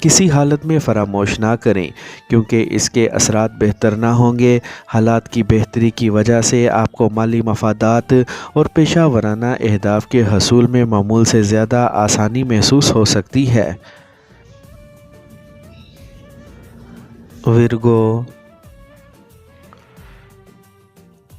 کسی حالت میں فراموش نہ کریں، کیونکہ اس کے اثرات بہتر نہ ہوں گے۔ حالات کی بہتری کی وجہ سے آپ کو مالی مفادات اور پیشہ ورانہ اہداف کے حصول میں معمول سے زیادہ آسانی محسوس ہو سکتی ہے۔ ورگو،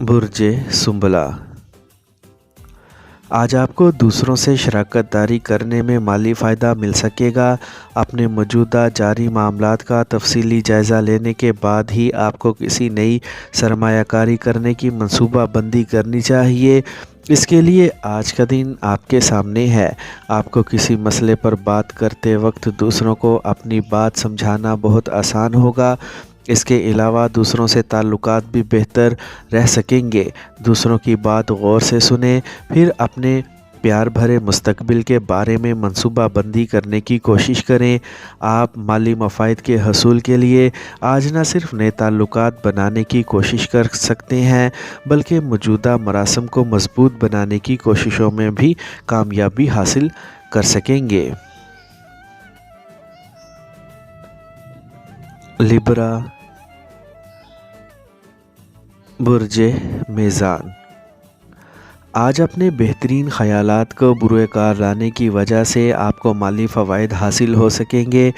برج سنبلہ، آج آپ کو دوسروں سے شراکت داری کرنے میں مالی فائدہ مل سکے گا۔ اپنے موجودہ جاری معاملات کا تفصیلی جائزہ لینے کے بعد ہی آپ کو کسی نئی سرمایہ کاری کرنے کی منصوبہ بندی کرنی چاہیے۔ اس کے لیے آج کا دن آپ کے سامنے ہے۔ آپ کو کسی مسئلے پر بات کرتے وقت دوسروں کو اپنی بات سمجھانا بہت آسان ہوگا۔ اس کے علاوہ دوسروں سے تعلقات بھی بہتر رہ سکیں گے۔ دوسروں کی بات غور سے سنیں، پھر اپنے پیار بھرے مستقبل کے بارے میں منصوبہ بندی کرنے کی کوشش کریں۔ آپ مالی مفاد کے حصول کے لیے آج نہ صرف نئے تعلقات بنانے کی کوشش کر سکتے ہیں، بلکہ موجودہ مراسم کو مضبوط بنانے کی کوششوں میں بھی کامیابی حاصل کر سکیں گے۔ لیبرا، برج میزان، آج اپنے بہترین خیالات کو بروئے کار لانے کی وجہ سے آپ کو مالی فوائد حاصل ہو سکیں گے۔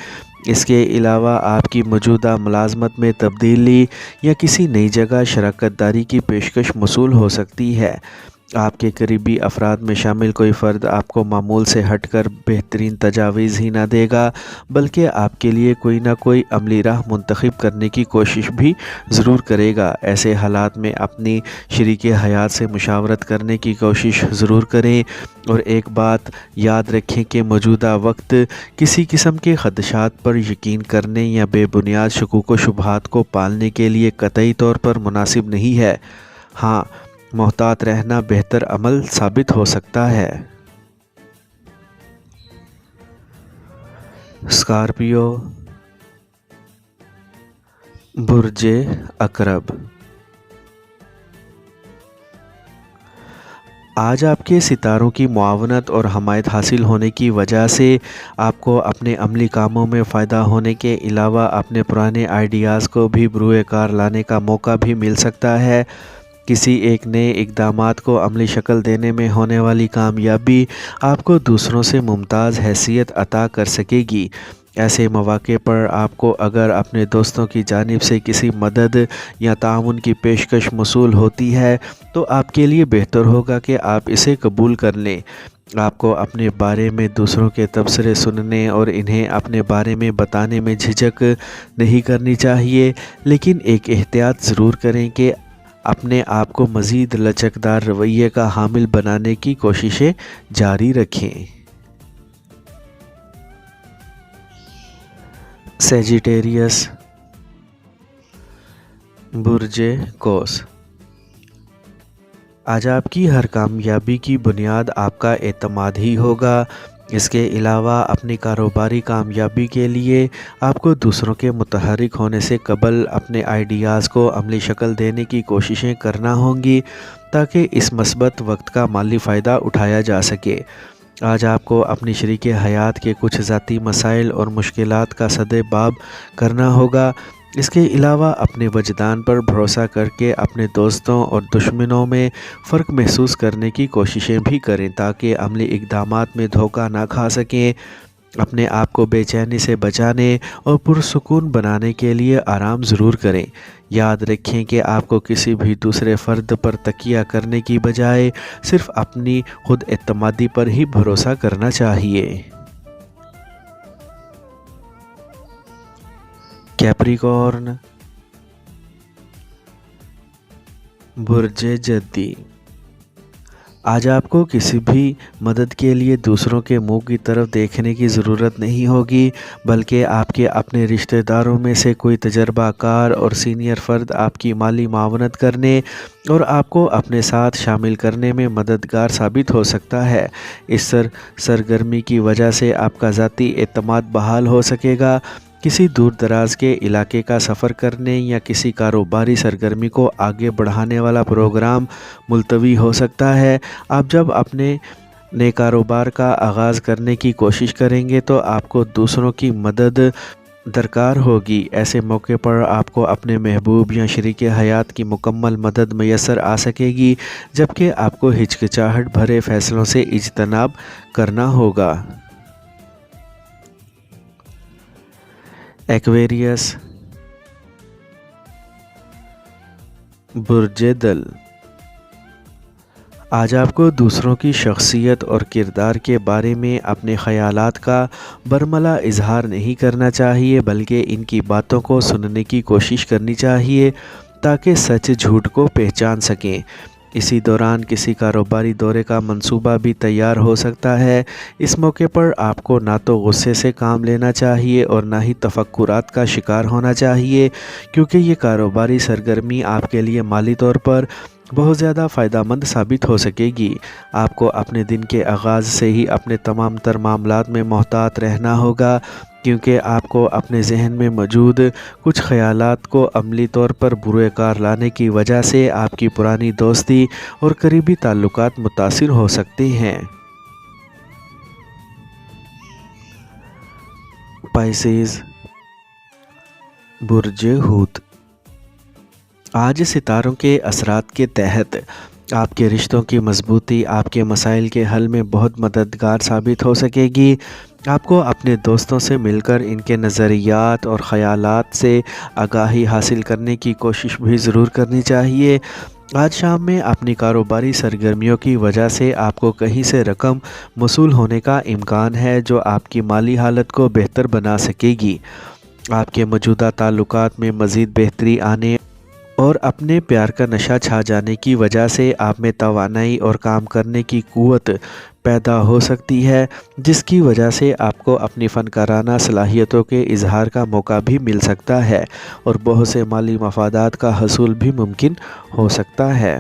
اس کے علاوہ آپ کی موجودہ ملازمت میں تبدیلی یا کسی نئی جگہ شراکت داری کی پیشکش موصول ہو سکتی ہے۔ آپ کے قریبی افراد میں شامل کوئی فرد آپ کو معمول سے ہٹ کر بہترین تجاویز ہی نہ دے گا، بلکہ آپ کے لیے کوئی نہ کوئی عملی راہ منتخب کرنے کی کوشش بھی ضرور کرے گا۔ ایسے حالات میں اپنی شریک حیات سے مشاورت کرنے کی کوشش ضرور کریں، اور ایک بات یاد رکھیں کہ موجودہ وقت کسی قسم کے خدشات پر یقین کرنے یا بے بنیاد شکوک و شبہات کو پالنے کے لیے قطعی طور پر مناسب نہیں ہے۔ ہاں، محتاط رہنا بہتر عمل ثابت ہو سکتا ہے۔ اسکارپیو، برج عقرب، آج آپ کے ستاروں کی معاونت اور حمایت حاصل ہونے کی وجہ سے آپ کو اپنے عملی کاموں میں فائدہ ہونے کے علاوہ اپنے پرانے آئیڈیاز کو بھی بروئے کار لانے کا موقع بھی مل سکتا ہے۔ کسی ایک نئے اقدامات کو عملی شکل دینے میں ہونے والی کامیابی آپ کو دوسروں سے ممتاز حیثیت عطا کر سکے گی۔ ایسے مواقع پر آپ کو اگر اپنے دوستوں کی جانب سے کسی مدد یا تعاون کی پیشکش موصول ہوتی ہے تو آپ کے لیے بہتر ہوگا کہ آپ اسے قبول کر لیں۔ آپ کو اپنے بارے میں دوسروں کے تبصرے سننے اور انہیں اپنے بارے میں بتانے میں جھجک نہیں کرنی چاہیے، لیکن ایک احتیاط ضرور کریں کہ اپنے آپ کو مزید لچکدار رویے کا حامل بنانے کی کوششیں جاری رکھیں۔ سیجیٹیریس، برج قوس، آج آپ کی ہر کامیابی کی بنیاد آپ کا اعتماد ہی ہوگا۔ اس کے علاوہ اپنی کاروباری کامیابی کے لیے آپ کو دوسروں کے متحرک ہونے سے قبل اپنے آئیڈیاز کو عملی شکل دینے کی کوششیں کرنا ہوں گی تاکہ اس مثبت وقت کا مالی فائدہ اٹھایا جا سکے۔ آج آپ کو اپنی شریک حیات کے کچھ ذاتی مسائل اور مشکلات کا سد باب کرنا ہوگا۔ اس کے علاوہ اپنے وجدان پر بھروسہ کر کے اپنے دوستوں اور دشمنوں میں فرق محسوس کرنے کی کوششیں بھی کریں تاکہ عملی اقدامات میں دھوکہ نہ کھا سکیں۔ اپنے آپ کو بے چینی سے بچانے اور پرسکون بنانے کے لیے آرام ضرور کریں۔ یاد رکھیں کہ آپ کو کسی بھی دوسرے فرد پر تکیہ کرنے کی بجائے صرف اپنی خود اعتمادی پر ہی بھروسہ کرنا چاہیے۔ کیپریکارن، برج جدی، آج آپ کو کسی بھی مدد کے لیے دوسروں کے منہ کی طرف دیکھنے کی ضرورت نہیں ہوگی، بلکہ آپ کے اپنے رشتہ داروں میں سے کوئی تجربہ کار اور سینئر فرد آپ کی مالی معاونت کرنے اور آپ کو اپنے ساتھ شامل کرنے میں مددگار ثابت ہو سکتا ہے۔ اس سرگرمی کی وجہ سے آپ کا ذاتی اعتماد بحال ہو سکے گا۔ کسی دور دراز کے علاقے کا سفر کرنے یا کسی کاروباری سرگرمی کو آگے بڑھانے والا پروگرام ملتوی ہو سکتا ہے۔ آپ جب اپنے نئے کاروبار کا آغاز کرنے کی کوشش کریں گے تو آپ کو دوسروں کی مدد درکار ہوگی۔ ایسے موقع پر آپ کو اپنے محبوب یا شریک حیات کی مکمل مدد میسر آ سکے گی، جبکہ آپ کو ہچکچاہٹ بھرے فیصلوں سے اجتناب کرنا ہوگا۔ ایکویریس، برج دل، آج آپ کو دوسروں کی شخصیت اور کردار کے بارے میں اپنے خیالات کا برملا اظہار نہیں کرنا چاہیے، بلکہ ان کی باتوں کو سننے کی کوشش کرنی چاہیے تاکہ سچ جھوٹ کو پہچان سکیں۔ اسی دوران کسی کاروباری دورے کا منصوبہ بھی تیار ہو سکتا ہے۔ اس موقع پر آپ کو نہ تو غصے سے کام لینا چاہیے اور نہ ہی تفکرات کا شکار ہونا چاہیے، کیونکہ یہ کاروباری سرگرمی آپ کے لیے مالی طور پر بہت زیادہ فائدہ مند ثابت ہو سکے گی۔ آپ کو اپنے دن کے آغاز سے ہی اپنے تمام تر معاملات میں محتاط رہنا ہوگا، کیونکہ آپ کو اپنے ذہن میں موجود کچھ خیالات کو عملی طور پر بروئے کار لانے کی وجہ سے آپ کی پرانی دوستی اور قریبی تعلقات متاثر ہو سکتے ہیں۔ پائسیز، برج حوت، آج ستاروں کے اثرات کے تحت آپ کے رشتوں کی مضبوطی آپ کے مسائل کے حل میں بہت مددگار ثابت ہو سکے گی۔ آپ کو اپنے دوستوں سے مل کر ان کے نظریات اور خیالات سے آگاہی حاصل کرنے کی کوشش بھی ضرور کرنی چاہیے۔ آج شام میں اپنی کاروباری سرگرمیوں کی وجہ سے آپ کو کہیں سے رقم موصول ہونے کا امکان ہے، جو آپ کی مالی حالت کو بہتر بنا سکے گی۔ آپ کے موجودہ تعلقات میں مزید بہتری آنے اور اپنے پیار کا نشہ چھا جانے کی وجہ سے آپ میں توانائی اور کام کرنے کی قوت پیدا ہو سکتی ہے، جس کی وجہ سے آپ کو اپنی فنکارانہ صلاحیتوں کے اظہار کا موقع بھی مل سکتا ہے اور بہت سے مالی مفادات کا حصول بھی ممکن ہو سکتا ہے۔